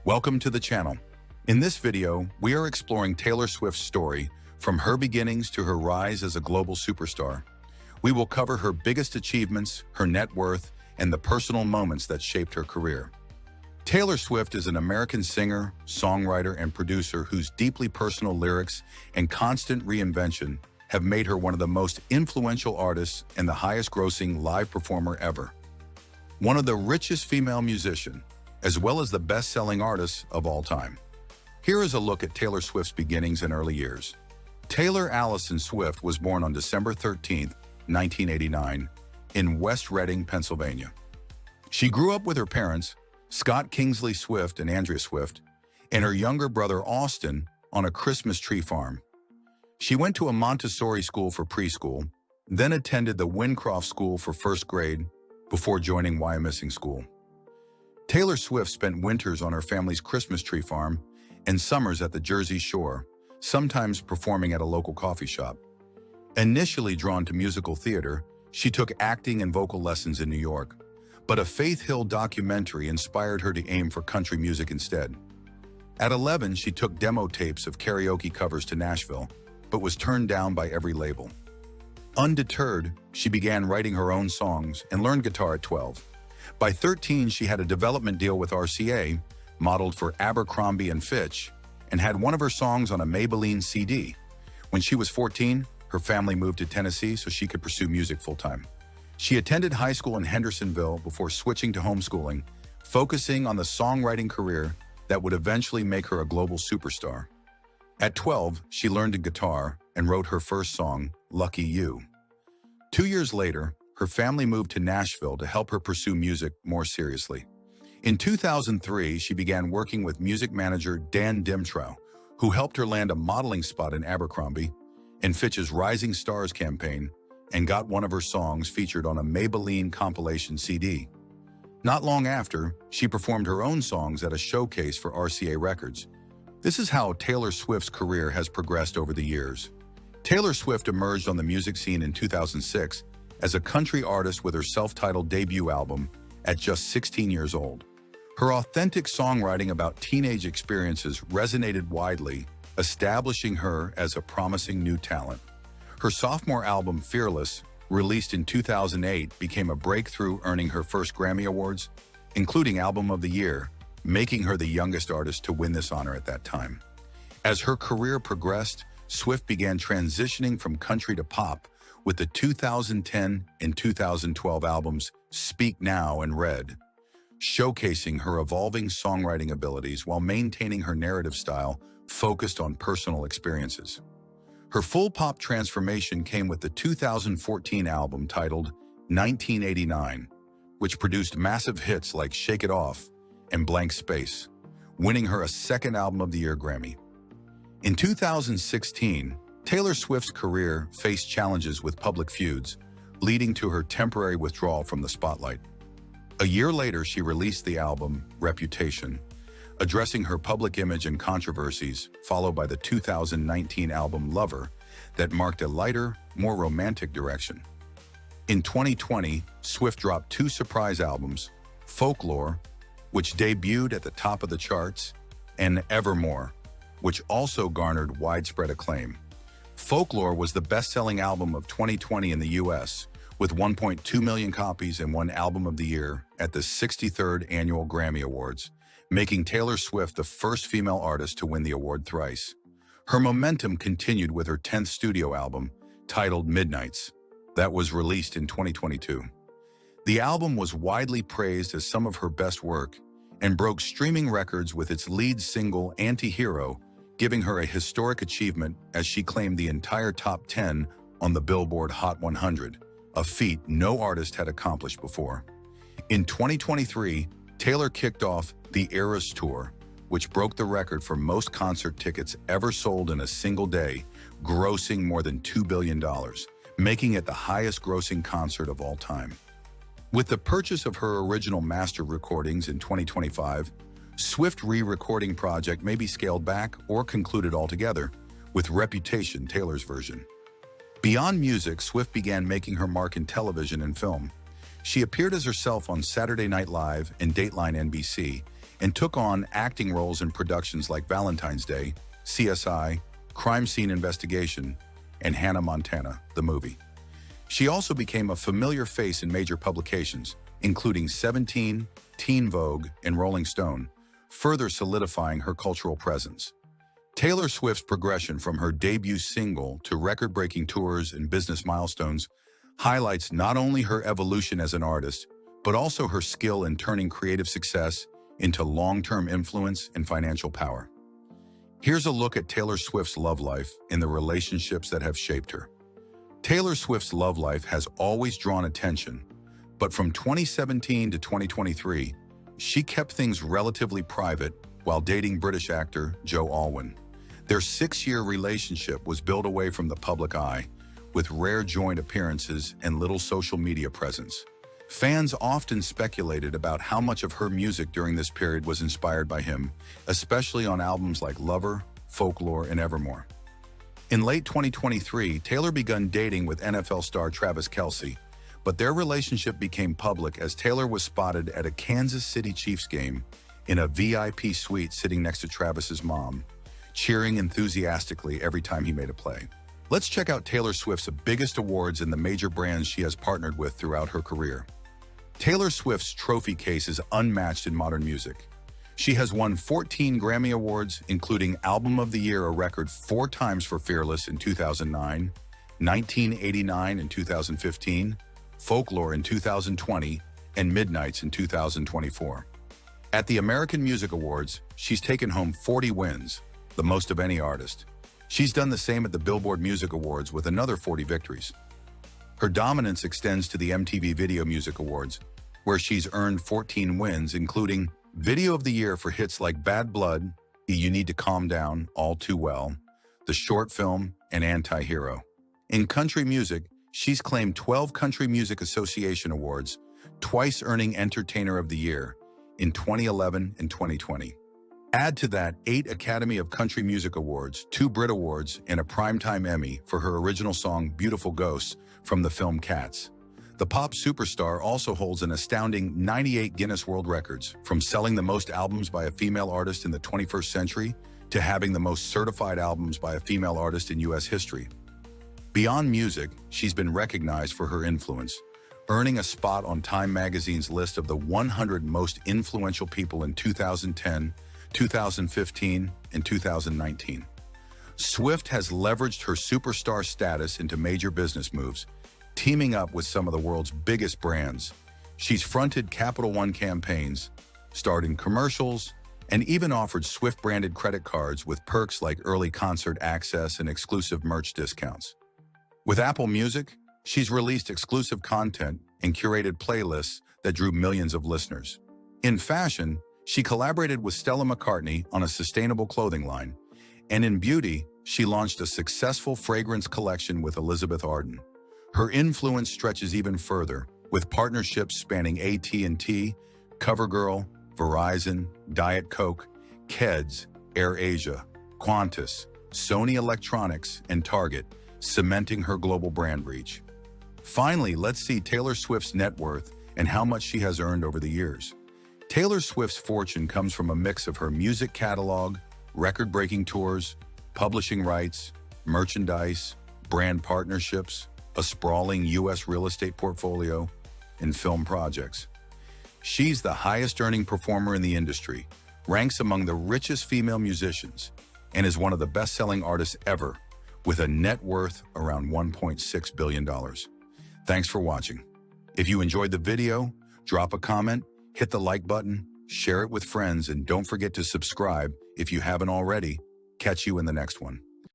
Welcome to the channel. In this video, we are exploring Taylor Swift's story from her beginnings to her rise as a global superstar. We will cover her biggest achievements, her net worth, and the personal moments that shaped her career. Taylor Swift is an American singer, songwriter, and producer whose deeply personal lyrics and constant reinvention have made her one of the most influential artists and the highest-grossing live performer ever. One of the richest female musicians, as well as the best-selling artist of all time. Here is a look at Taylor Swift's beginnings and early years. Taylor Allison Swift was born on December 13, 1989, in West Reading, Pennsylvania. She grew up with her parents, Scott Kingsley Swift and Andrea Swift, and her younger brother Austin on a Christmas tree farm. She went to a Montessori school for preschool, then attended the Wincroft School for first grade before joining Wyomissing School. Taylor Swift spent winters on her family's Christmas tree farm and summers at the Jersey Shore, sometimes performing at a local coffee shop. Initially drawn to musical theater, she took acting and vocal lessons in New York, but a Faith Hill documentary inspired her to aim for country music instead. At 11, she took demo tapes of karaoke covers to Nashville, but was turned down by every label. Undeterred, she began writing her own songs and learned guitar at 12. By 13, she had a development deal with RCA, modeled for Abercrombie & Fitch, and had one of her songs on a Maybelline CD. When she was 14, her family moved to Tennessee so she could pursue music full-time. She attended high school in Hendersonville before switching to homeschooling, focusing on the songwriting career that would eventually make her a global superstar. At 12, she learned the guitar and wrote her first song, Lucky You. 2 years later, her family moved to Nashville to help her pursue music more seriously. In 2003, she began working with music manager Dan Dimtrow, who helped her land a modeling spot in Abercrombie and Fitch's Rising Stars campaign, and got one of her songs featured on a Maybelline compilation CD. Not long after, she performed her own songs at a showcase for RCA Records. This is how Taylor Swift's career has progressed over the years. Taylor Swift emerged on the music scene in 2006 as a country artist with her self-titled debut album at just 16 years old. Her authentic songwriting about teenage experiences resonated widely, establishing her as a promising new talent. Her sophomore album, Fearless, released in 2008, became a breakthrough, earning her first Grammy Awards, including Album of the Year, making her the youngest artist to win this honor at that time. As her career progressed, Swift began transitioning from country to pop with the 2010 and 2012 albums Speak Now and Red, showcasing her evolving songwriting abilities while maintaining her narrative style focused on personal experiences. Her full pop transformation came with the 2014 album titled 1989, which produced massive hits like Shake It Off and Blank Space, winning her a second Album of the Year Grammy. In 2016, Taylor Swift's career faced challenges with public feuds, leading to her temporary withdrawal from the spotlight. A year later, she released the album Reputation, addressing her public image and controversies, followed by the 2019 album Lover, that marked a lighter, more romantic direction. In 2020, Swift dropped two surprise albums, Folklore, which debuted at the top of the charts, and Evermore, which also garnered widespread acclaim. Folklore was the best-selling album of 2020 in the US, with 1.2 million copies and won Album of the Year at the 63rd Annual Grammy Awards, making Taylor Swift the first female artist to win the award thrice. Her momentum continued with her 10th studio album, titled Midnights, that was released in 2022. The album was widely praised as some of her best work and broke streaming records with its lead single, Anti-Hero, giving her a historic achievement as she claimed the entire top 10 on the Billboard Hot 100, a feat no artist had accomplished before. In 2023, Taylor kicked off the Eras Tour, which broke the record for most concert tickets ever sold in a single day, grossing more than $2 billion, making it the highest-grossing concert of all time. With the purchase of her original master recordings in 2025, Swift re-recording project may be scaled back or concluded altogether, with Reputation Taylor's version. Beyond music, Swift began making her mark in television and film. She appeared as herself on Saturday Night Live and Dateline NBC, and took on acting roles in productions like Valentine's Day, CSI, Crime Scene Investigation, and Hannah Montana, the movie. She also became a familiar face in major publications, including Seventeen, Teen Vogue, and Rolling Stone, further solidifying her cultural presence. Taylor Swift's progression from her debut single to record-breaking tours and business milestones highlights not only her evolution as an artist, but also her skill in turning creative success into long-term influence and financial power. Here's a look at Taylor Swift's love life and the relationships that have shaped her. Taylor Swift's love life has always drawn attention, but from 2017 to 2023, she kept things relatively private while dating British actor Joe Alwyn. Their 6-year relationship was built away from the public eye, with rare joint appearances and little social media presence. Fans often speculated about how much of her music during this period was inspired by him, especially on albums like Lover, Folklore, and Evermore. In late 2023, Taylor began dating with NFL star Travis Kelce, but their relationship became public as Taylor was spotted at a Kansas City Chiefs game in a VIP suite sitting next to Travis's mom, cheering enthusiastically every time he made a play. Let's check out Taylor Swift's biggest awards and the major brands she has partnered with throughout her career. Taylor Swift's trophy case is unmatched in modern music. She has won 14 Grammy Awards, including Album of the Year, a record 4 times for Fearless in 2009, 1989 in 2015, Folklore in 2020, and Midnights in 2024. At the American Music Awards, she's taken home 40 wins, the most of any artist. She's done the same at the Billboard Music Awards with another 40 victories. Her dominance extends to the MTV Video Music Awards, where she's earned 14 wins, including Video of the Year for hits like Bad Blood, You Need to Calm Down, All Too Well, the short film, and Anti-Hero. In country music, she's claimed 12 Country Music Association Awards, twice earning Entertainer of the Year in 2011 and 2020. Add to that 8 Academy of Country Music Awards, 2 Brit Awards, and a Primetime Emmy for her original song Beautiful Ghosts from the film Cats. The pop superstar also holds an astounding 98 Guinness World Records, from selling the most albums by a female artist in the 21st century to having the most certified albums by a female artist in U.S. history. Beyond music, she's been recognized for her influence, earning a spot on Time magazine's list of the 100 most influential people in 2010, 2015, and 2019. Swift has leveraged her superstar status into major business moves, teaming up with some of the world's biggest brands. She's fronted Capital One campaigns, starred in commercials, and even offered Swift-branded credit cards with perks like early concert access and exclusive merch discounts. With Apple Music, she's released exclusive content and curated playlists that drew millions of listeners. In fashion, she collaborated with Stella McCartney on a sustainable clothing line, and in beauty, she launched a successful fragrance collection with Elizabeth Arden. Her influence stretches even further, with partnerships spanning AT&T, CoverGirl, Verizon, Diet Coke, Keds, AirAsia, Qantas, Sony Electronics, and Target, cementing her global brand reach. Finally, let's see Taylor Swift's net worth and how much she has earned over the years. Taylor Swift's fortune comes from a mix of her music catalog, record-breaking tours, publishing rights, merchandise, brand partnerships, a sprawling U.S. real estate portfolio, and film projects. She's the highest-earning performer in the industry, ranks among the richest female musicians, and is one of the best-selling artists ever, with a net worth around $1.6 billion. Thanks for watching. If you enjoyed the video, drop a comment, hit the like button, share it with friends, and don't forget to subscribe if you haven't already. Catch you in the next one.